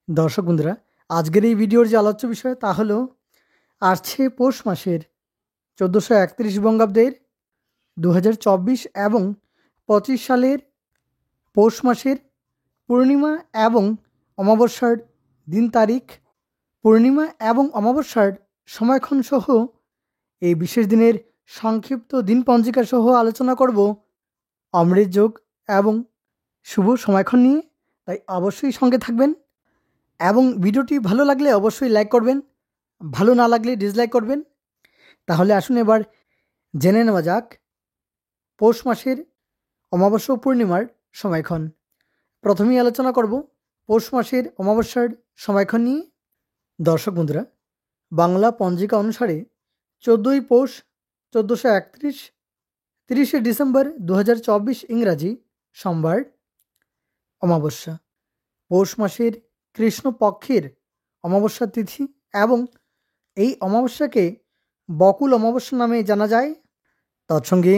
দর্শক বন্ধুরা, আজকের এই ভিডিওর যে আলোচ্য বিষয় তা হলো আসছে পৌষ মাসের ১৪৩১ বঙ্গাব্দের ২০২৪ এবং ২৫ সালের পৌষ মাসের পূর্ণিমা এবং অমাবস্যার দিন তারিখ, পূর্ণিমা এবং অমাবস্যার সময়ক্ষণ সহ এই বিশেষ দিনের সংক্ষিপ্ত দিন পঞ্জিকা সহ আলোচনা করব অমৃত যোগ এবং শুভ সময়ক্ষণ নিয়ে। তাই অবশ্যই সঙ্গে থাকবেন এবং ভিডিওটি ভালো লাগলে অবশ্যই লাইক করবেন, ভালো না লাগলে ডিসলাইক করবেন। তাহলে আসুন এবার জেনে নেওয়া যাক পৌষ মাসের অমাবস্যা ও পূর্ণিমার সময়ক্ষণ। প্রথমেই আলোচনা করব পৌষ মাসের অমাবস্যার সময়ক্ষণ নিয়ে। দর্শক বন্ধুরা, বাংলা পঞ্জিকা অনুসারে ১৪ই পৌষ ১৪৩১, ৩০শে ডিসেম্বর ২০২৪ ইংরাজি সোমবার অমাবস্যা। পৌষ মাসের কৃষ্ণপক্ষের অমাবস্যা তিথি এবং এই অমাবস্যাকে বকুল অমাবস্যা নামে জানা যায়। তৎসঙ্গে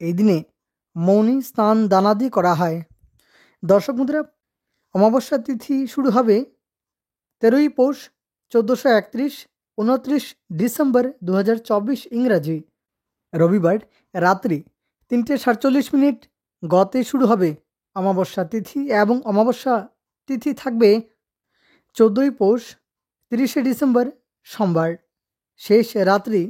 এই দিনে মৌনী স্নান দানাদি করা হয়। দর্শক বন্ধুরা, অমাবস্যা তিথি শুরু হবে ১৩ই পৌষ ১৪৩১, ২৯ ডিসেম্বর ২০২৪ ইংরাজি রবিবার রাত্রি ৩:৪৭ গতে শুরু হবে অমাবস্যা তিথি এবং অমাবস্যা তিথি থাকবে ১৪ই পৌষ ৩০শে ডিসেম্বর সোমবার। শেষ রাত্রি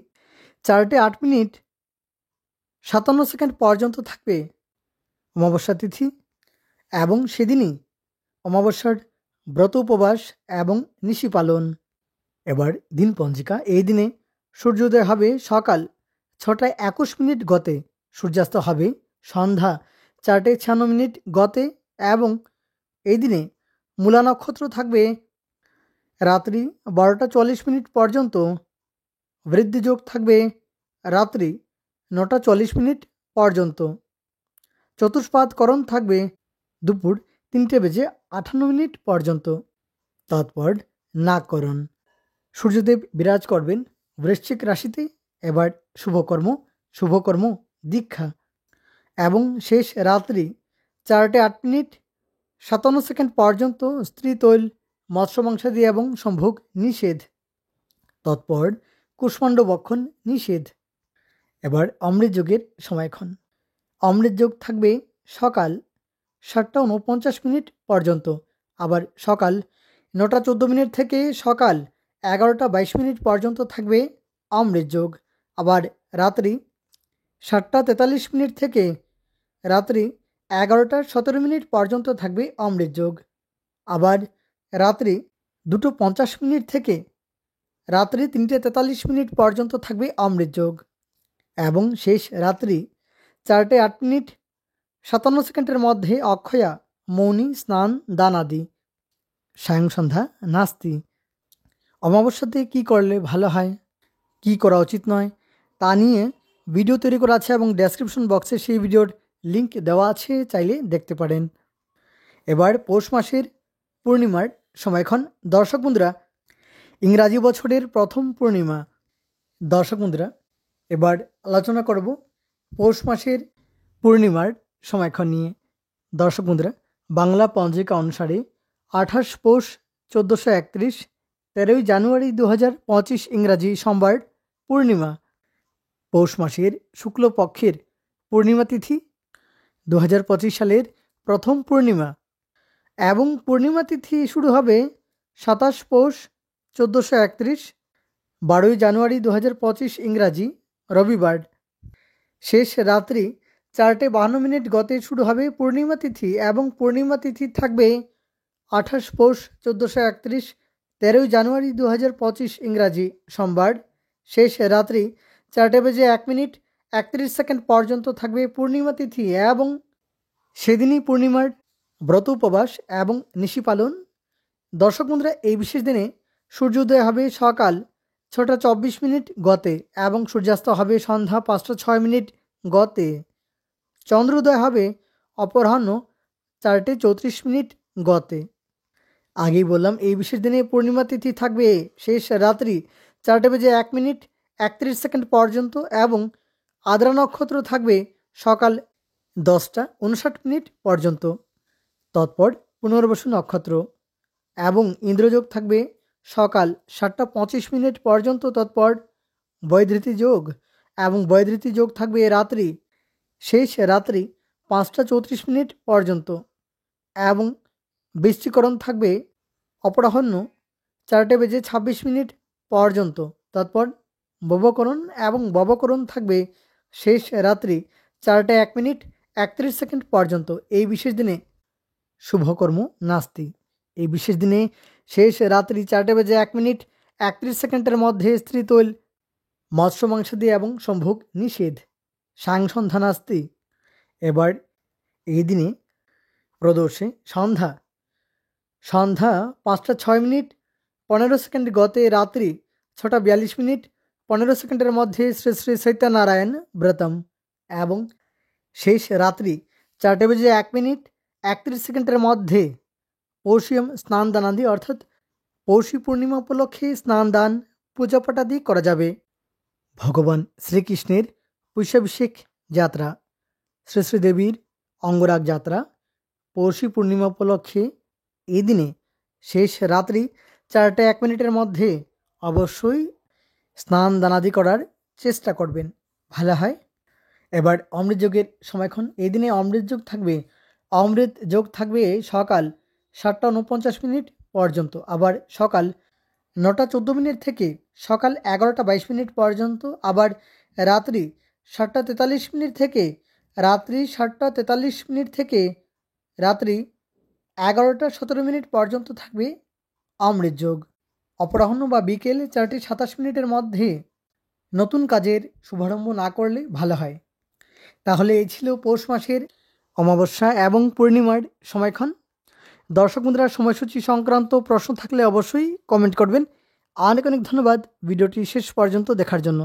৪:০৮ পর্যন্ত থাকবে অমাবস্যা তিথি এবং সেদিনই অমাবস্যার ব্রত উপবাস এবং নিশি পালন। এবার দিন পঞ্জিকা। এই দিনে সূর্যোদয় হবে সকাল ৬:২১ গতে, সূর্যাস্ত হবে সন্ধ্যা ৪:৫৬ গতে এবং এই দিনে মূলা নক্ষত্র থাকবে রাত্রি ১২:৪০ পর্যন্ত। বৃদ্ধিযোগ থাকবে রাত্রি ৯:৪০ পর্যন্ত। চতুষ্পাদকরণ থাকবে দুপুর ৩:৫৮ পর্যন্ত। তৎপর নাগকরণ। সূর্যদেব বিরাজ করবেন বৃশ্চিক রাশিতে। এবার শুভকর্ম দীক্ষা এবং শেষ রাত্রি ৪:০৮ পর্যন্ত স্ত্রী তৈল, মৎস্য মাংসাদি এবং সম্ভোগ নিষেধ। তৎপর কুষ্মাণ্ড বক্ষণ নিষেধ। এবার অমৃত যোগের সময়ক্ষণ। অমৃত যোগ থাকবে সকাল ৭:৪৯ পর্যন্ত, আবার সকাল ৯:১৪ থেকে সকাল ১১:২২ পর্যন্ত থাকবে অমৃত যোগ। আবার রাত্রি ৭:৪৩ থেকে রাত্রি ১১:১৭ পর্যন্ত থাকবে অমৃত যোগ। আবার রাত্রি ২:৫০ থেকে রাত্রি ৩:৪৩ পর্যন্ত থাকবে অমৃত যোগ এবং শেষ রাত্রি ৪:০৮ মধ্যে অক্ষয়া, মৌনী স্নান দানাদি। সায়ং সন্ধ্যা নাস্তি। অমাবস্যাতে কী করলে ভালো হয়, কি করা উচিত নয় তা নিয়ে ভিডিও তৈরি করা আছে এবং ডেসক্রিপশন বক্সে সেই ভিডিওর লিঙ্ক দেওয়া আছে, চাইলে দেখতে পারেন। এবার পৌষ মাসের পূর্ণিমার সময়ক্ষণ। দর্শক বন্ধুরা, ইংরাজি বছরের প্রথম পূর্ণিমা। দর্শক বন্ধুরা, এবার আলোচনা করব পৌষ মাসের পূর্ণিমার সময়ক্ষণ নিয়ে। দর্শক বন্ধুরা, বাংলা পঞ্জিকা অনুসারে ২৮ পৌষ ১৪৩১, ১৩ই জানুয়ারি ২০২৫ ইংরাজি সোমবার পূর্ণিমা। পৌষ মাসের শুক্লপক্ষের পূর্ণিমা তিথি ২০২৫ সালের প্রথম পূর্ণিমা এবং পূর্ণিমা তিথি শুরু হবে ২৭ পৌষ ১৪৩১, ১২ই জানুয়ারি ২০২৫ ইংরাজি রবিবার। শেষ রাত্রি ৪:৫২ গতে শুরু হবে পূর্ণিমা তিথি এবং পূর্ণিমা তিথি থাকবে ২৮ পৌষ ১৪৩১, ১৩ই জানুয়ারি ২০২৫ ইংরাজি সোমবার। শেষ রাত্রি ৪:০১ পর্যন্ত থাকবে পূর্ণিমা তিথি এবং সেদিনই পূর্ণিমার ব্রত উপবাস এবং নিশি পালন। দর্শক বন্ধুরা, এই বিশেষ দিনে সূর্যোদয় হবে সকাল ৬:২৪ গতে এবং সূর্যাস্ত হবে সন্ধ্যা ৫:০৬ গতে। চন্দ্রোদয় হবে অপরাহ্ন ৪:৩৪ গতে। আগেই বললাম এই বিশেষ দিনে পূর্ণিমা তিথি থাকবে শেষ রাত্রি ৪:৩১ পর্যন্ত এবং আদ্রা নক্ষত্র থাকবে সকাল 10:59 পর্যন্ত। তৎপর পুনর্বসু নক্ষত্র। এবং ইন্দ্রযোগ থাকবে সকাল 7:25 পর্যন্ত তৎপর বৈধৃতি যোগ, এবং বৈধৃতি যোগ থাকবে রাত্রি শেষ রাত্রি 5:34 পর্যন্ত, এবং বৃশ্চিকরণ থাকবে অপরাহ্ন 4:26 পর্যন্ত তৎপর ববকরণ, এবং ববকরণ থাকবে শেষ রাত্রি 4:01 পর্যন্ত। এই বিশেষ দিনে শুভকর্ম নাস্তি। এই বিশেষ দিনে শেষ রাত্রি 4:01 মধ্যে স্ত্রী তৈল, মৎস্য মাংসাদি এবং সম্ভোগ নিষেধ। সাংসন্ধ্যা নাস্তি। এবার এই দিনে প্রদোষে সন্ধ্যা 5:06 গতে রাত্রি 6:42 মধ্যে শ্রী শ্রী সত্যনারায়ণ ব্রতম, এবং শেষ রাত্রি 4:01 মধ্যে পৌষিয়ম স্নান দানাদি, অর্থাৎ পৌষী পূর্ণিমা উপলক্ষে স্নান দান পূজাপাঠাদি করা যাবে। ভগবান শ্রীকৃষ্ণের পুষ্যাভিষেক যাত্রা, শ্রী শ্রীদেবীর অঙ্গরাগ যাত্রা পৌষী পূর্ণিমা উপলক্ষে এই দিনে শেষ রাত্রি 4:01 মধ্যে অবশ্যই স্নান দানাদি করার চেষ্টা করবেন, ভালো হয়। এবার অমৃত যোগের সময়ক্ষণ। এই দিনে অমৃত যোগ থাকবে সকাল 7:49 পর্যন্ত, আবার সকাল 9:14 থেকে সকাল 11:22 পর্যন্ত, আবার রাত্রি 7:43 থেকে রাত্রি 7:43 থেকে রাত্রি 11:17 পর্যন্ত থাকবে অমৃত যোগ। অপরাহ্ন বা বিকেল 4:27 মধ্যে নতুন কাজের শুভারম্ভ না করলে ভালো হয়। তাহলে এই ছিল পৌষ মাসের অমাবস্যা এবং পূর্ণিমার সময়ক্ষণ। দর্শক বন্ধুরা, সময়সূচি সংক্রান্ত প্রশ্ন থাকলে অবশ্যই কমেন্ট করবেন। অনেক অনেক ধন্যবাদ ভিডিওটি শেষ পর্যন্ত দেখার জন্য।